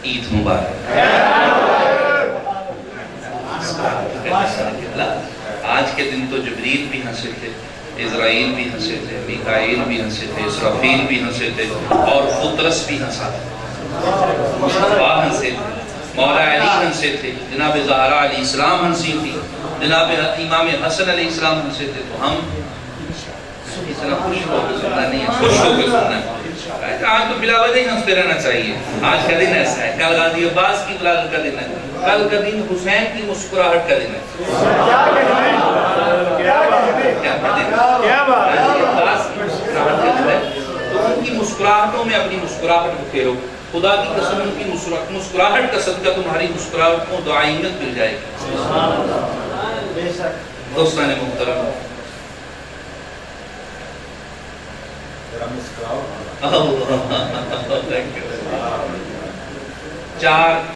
عید مبارک۔ آج کے دن تو جبریل بھی ہنسے تھے، عزرائیل بھی ہنسے تھے، میکائیل بھی ہنسے تھے، اسرافیل بھی ہنسے تھے، اور بطرس بھی ہنسا تھا، مصطفیٰ ہنسے تھے، مولا علی ہنسے تھے، جناب زہرا علیہ السلام ہنسی تھی، جناب امام حسن علیہ السلام ہنسے تھے۔ تو ہم اس طرح خوش ہو کے سننا نہیں ہے، خوش ہو کے سننا ہے۔ آج تو بلا وجہ ہی ہنستے رہنا چاہیے۔ آج کا دن ایسا ہے، کل غازی عباس کی ولادت کا دن ہے، کل کا دن حسین کی مسکراہٹ کا دن ہے۔ تو ان کی مسکراہٹوں میں اپنی مسکراہٹ پھیرو، خدا کی قسم ان کی مسکراہٹ کا صدقہ تمہاری مسکراہٹ کو دعائیت مل جائے گی۔ دوستان محترم، چار